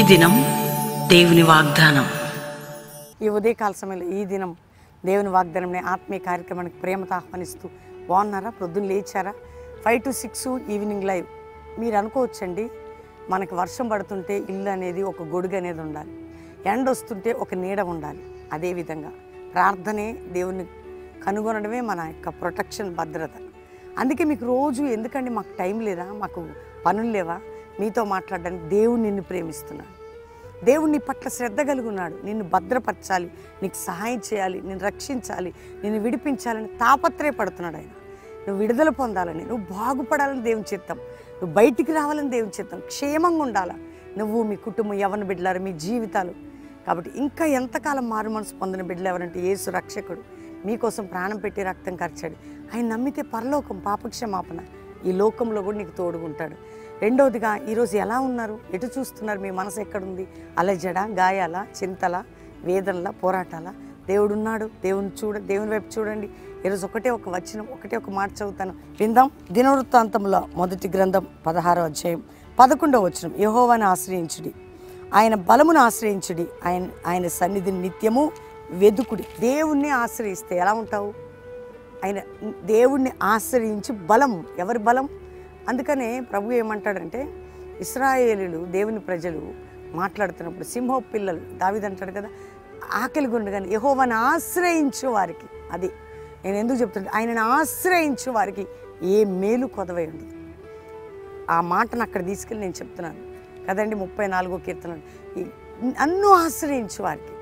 దినం దేవుని వాగ్దానం. ఈ ఉదయకాల సమయంలో ఈ దినం దేవుని వాగ్దానం ఆత్మీయ కార్యక్రమానికి ప్రేమతో ఆహ్వానిస్తూ బాగున్నారా? ప్రొద్దున లేచారా? 5 to 6 ఈవినింగ్ లైవ్. మీరు అనుకోవచ్చండి, మనకు వర్షం పడుతుంటే ఇల్లు అనేది ఒక గొడుగు అనేది ఉండాలి, ఎండ వస్తుంటే ఒక నీడ ఉండాలి. అదేవిధంగా ప్రార్థనే దేవుని కనుగొనడమే మన యొక్క ప్రొటెక్షన్, భద్రత. అందుకే మీకు రోజు ఎందుకండి మాకు టైం లేదా, మాకు పనులు లేవా, మీతో మాట్లాడడానికి దేవుడు నిన్ను ప్రేమిస్తున్నాడు. దేవుడు నీ పట్ల శ్రద్ధ కలిగి ఉన్నాడు. నిన్ను భద్రపరచాలి, నీకు సహాయం చేయాలి, నిన్ను రక్షించాలి, నిన్ను విడిపించాలని తాపత్రయపడుతున్నాడు ఆయన. నువ్వు విడుదల పొందాలని, నువ్వు బాగుపడాలని దేవుని చిత్తం, నువ్వు బయటికి రావాలని దేవుని చిత్తం, క్షేమంగా ఉండాలా నువ్వు, మీ కుటుంబం, యవ్వన బిడ్డలారు, మీ జీవితాలు. కాబట్టి ఇంకా ఎంతకాలం మారు మనసు పొందిన బిడ్డలు ఎవరంటే యేసు రక్షకుడు మీకోసం ప్రాణం పెట్టి రక్తం ఖర్చాడు. ఆయన నమ్మితే పరలోకం, పాపక్షమాపణ, ఈ లోకంలో కూడా నీకు తోడుకుంటాడు. రెండవదిగా ఈరోజు ఎలా ఉన్నారు, ఎటు చూస్తున్నారు, మీ మనసు ఎక్కడుంది? అలజడ, గాయాల, చింతల, వేదనల, పోరాటాల? దేవుడున్నాడు. దేవుని వైపు చూడండి. ఈరోజు ఒకటే ఒక వచనం, ఒకటే ఒక మాట చదువుతాను, విందాం. దినవృత్తాంతంలో మొదటి గ్రంథం 16వ అధ్యాయం 11వ వచనం. యెహోవాను ఆశ్రయించుడి, ఆయన బలమును ఆశ్రయించుడి, ఆయన సన్నిధిని నిత్యము వెదుకుడి. దేవుణ్ణి ఆశ్రయిస్తే ఎలా ఉంటావు? ఆయన దేవుణ్ణి ఆశ్రయించి బలం. ఎవరి బలం? అందుకనే ప్రభు ఏమంటాడంటే, ఇశ్రాయేలీయులు, దేవుని ప్రజలు మాట్లాడుతున్నప్పుడు సింహ పిల్లలు, దావీదు అంటాడు కదా, ఆకలి గుండు కానీ యెహోవాను ఆశ్రయించు వారికి, అది నేను ఎందుకు చెప్తుంటే, ఆయనను ఆశ్రయించు వారికి ఏ మేలు కొదవై ఉండదు. ఆ మాటను అక్కడ తీసుకెళ్ళి నేను చెప్తున్నాను కదండి. 34వ కీర్తన, నన్ను ఆశ్రయించు వారికి.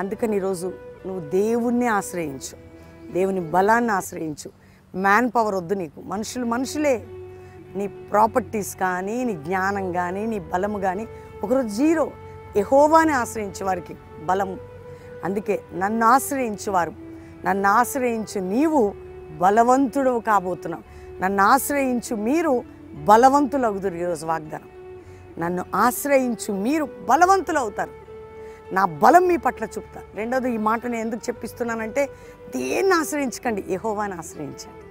అందుకని ఈరోజు నువ్వు దేవుణ్ణి ఆశ్రయించు, దేవుని బలాన్ని ఆశ్రయించు. మ్యాన్ పవర్ వద్దు నీకు, మనుషులే. నీ ప్రాపర్టీస్ కానీ, నీ జ్ఞానం కానీ, నీ బలము కానీ ఒకరోజు జీరో. యెహోవాని ఆశ్రయించే వారికి బలము. అందుకే నన్ను ఆశ్రయించువారు, నన్ను ఆశ్రయించు నీవు బలవంతుడు కాబోతున్నావు. నన్ను ఆశ్రయించు మీరు బలవంతులు అవుతారు. ఈరోజు వాగ్దానం, నన్ను ఆశ్రయించు మీరు బలవంతులు అవుతారు. నా బలం మీ పట్ల చూపుతా. రెండోది, ఈ మాట నేను ఎందుకు చెప్పిస్తున్నానంటే, దేన్ని ఆశ్రయించకండి, యెహోవాని ఆశ్రయించండి.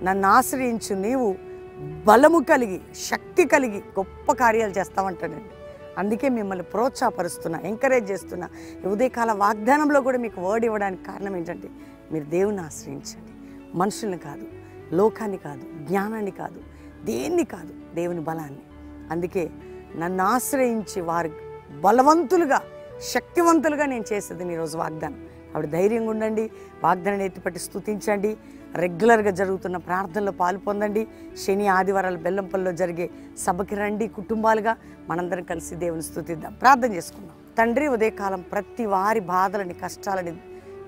నన్ను ఆశ్రయించు నీవు బలము కలిగి, శక్తి కలిగి గొప్ప కార్యాలు చేస్తామంటాడండి. అందుకే మిమ్మల్ని ప్రోత్సాహపరుస్తున్నా, ఎంకరేజ్ చేస్తున్నా. ఉదయకాల వాగ్దానంలో కూడా మీకు వర్డ్ ఇవ్వడానికి కారణం ఏంటంటే, మీరు దేవుని ఆశ్రయించండి. మనుషుల్ని కాదు, లోకాన్ని కాదు, జ్ఞానాన్ని కాదు, దేన్ని కాదు, దేవుని బలాన్ని. అందుకే నన్ను ఆశ్రయించి వారు బలవంతులుగా, శక్తివంతులుగా నేను చేసేది ఈరోజు వాగ్దానం. అప్పుడు ధైర్యంగా ఉండండి, వాగ్దానాన్ని ఎత్తిపట్టి స్తుతించండి. రెగ్యులర్గా జరుగుతున్న ప్రార్థనలో పాలు పొందండి. శని ఆదివారాలు బెల్లంపల్లిలో జరిగే సభకి రండి. కుటుంబాలుగా మనందరం కలిసి దేవుని స్తుతిద్దాం, ప్రార్థన చేసుకుందాం. తండ్రి, ఉదయకాలం ప్రతి వారి బాధలని, కష్టాలని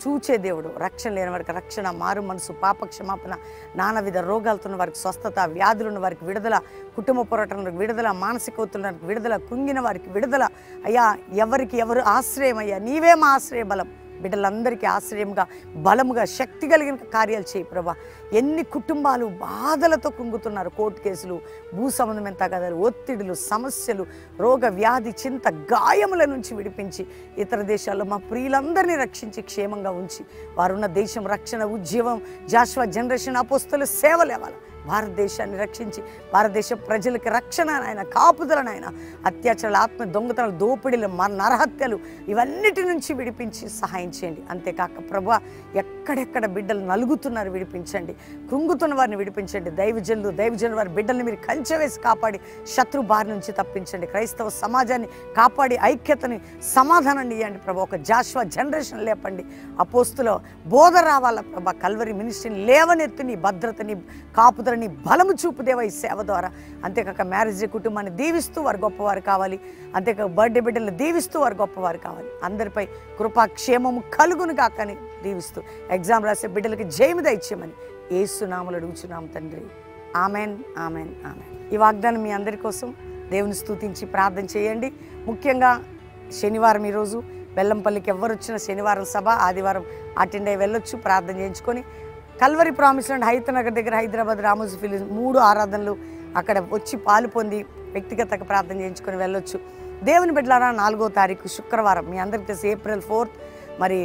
చూచే దేవుడు. రక్షణ లేని వారికి రక్షణ, మారు మనసు, పాప క్షమాపణ, నానావిధ రోగాలతో ఉన్న వారికి స్వస్థత, వ్యాధులున్న వారికి విడుదల, కుటుంబ పోరాటాలకు విడుదల, మానసిక ఒత్తిడికి విడుదల, కృంగిన వారికి విడుదల. అయ్యా, ఎవరు ఆశ్రయం? అయ్యా, నీవే మా ఆశ్రయ బలం. బిడ్డలందరికీ ఆశ్రయంగా, బలముగా, శక్తి కలిగిన కార్యాలు చేయి ప్రభా. ఎన్ని కుటుంబాలు బాధలతో కృంగుతున్నారు, కోర్టు కేసులు, భూ సంబంధమైన తగాదాలు, ఒత్తిడులు, సమస్యలు, రోగ వ్యాధి, చింత, గాయముల నుంచి విడిపించి ఇతర దేశాల్లో మా ప్రియులందరినీ రక్షించి క్షేమంగా ఉంచి వారున్న దేశం రక్షణ, ఉద్యమం, జాషువా జనరేషన్ అపోస్తలు సేవలు ఇవ్వాలి. భారతదేశాన్ని రక్షించి భారతదేశ ప్రజలకి రక్షణ, ఆయన కాపుదలను, ఆయన అత్యాచారాలు, ఆత్మ దొంగతనాలు, దోపిడీలు, నరహత్యలు, ఇవన్నిటి నుంచి విడిపించి సహాయం చేయండి. అంతేకాక ప్రభువా, ఎక్కడెక్కడ బిడ్డలు నలుగుతున్నారు విడిపించండి, కృంగుతున్న వారిని విడిపించండి. దైవజనులు వారి బిడ్డల్ని మీరు కంచె వేసి కాపాడి శత్రు బారి నుంచి తప్పించండి. క్రైస్తవ సమాజాన్ని కాపాడి ఐక్యతని, సమాధానాన్ని ఇవ్వండి ప్రభా. ఒక జాషువా జనరేషన్ లేపండి. అపోస్తుల బోధ రావాల ప్రభా. కల్వరి మినిస్ట్రీని లేవనెత్తి నీ భద్రతని, కాపుదలని, బలము చూపు దేవా ఈ సేవ ద్వారా. అంతేకాక మ్యారేజ్ కుటుంబాన్ని దీవిస్తూ వారు గొప్పవారు కావాలి. అంతేకాక బర్త్డే బిడ్డలను దీవిస్తూ వారు గొప్పవారు కావాలి. అందరిపై కృపాక్షేమము కలుగును కాకని దీవిస్తూ ఎగ్జామ్ రాసే బిడ్డలకి జయము దయచేయమని యేసు నామములో అడుగుచున్నాము తండ్రి. Amen, amen, amen. ఈ వాగ్దానం మీ అందరి కోసం దేవుని స్తుతించి ప్రార్థన చేయండి. ముఖ్యంగా శనివారం ఈరోజు బెల్లంపల్లికి ఎవరు వచ్చినా శనివారం సభ, ఆదివారం అటెండ్ అయ్యి వెళ్ళొచ్చు, ప్రార్థన చేయించుకొని. కల్వరి ప్రామిస్ ల్యాండ్ హైతనగర్ దగ్గర హైదరాబాద్ రామోజీ ఫిలిం 3 ఆరాధనలు అక్కడ వచ్చి పాలు పొంది వ్యక్తిగతంగా ప్రార్థన చేయించుకొని వెళ్ళొచ్చు. దేవుని బిడ్డలారా, 4వ తారీఖు శుక్రవారం మీ అందరికీ తెలిసి April 4th మరి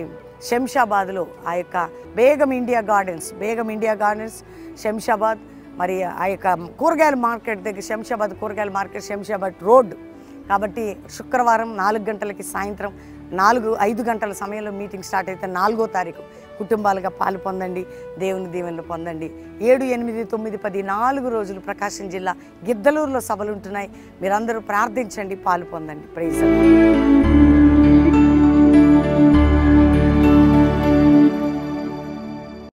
శంషాబాద్లో ఆ యొక్క బేగం ఇండియా గార్డెన్స్ శంషాబాద్, మరి ఆ యొక్క కూరగాయల మార్కెట్ దగ్గర, శంషాబాద్ కూరగాయల మార్కెట్, శంషాబాద్ రోడ్ కాబట్టి శుక్రవారం 4 గంటలకి సాయంత్రం 5 గంటల సమయంలో మీటింగ్ స్టార్ట్ అయితే 4వ తారీఖు కుటుంబాలుగా పాలు పొందండి, దేవుని దీవెనలు పొందండి. 7, 8, 9, 10 4 రోజులు ప్రకాశం జిల్లా గిద్దలూరులో సభలు ఉంటున్నాయి. మీరందరూ ప్రార్థించండి, పాలు పొందండి. Praise the lord.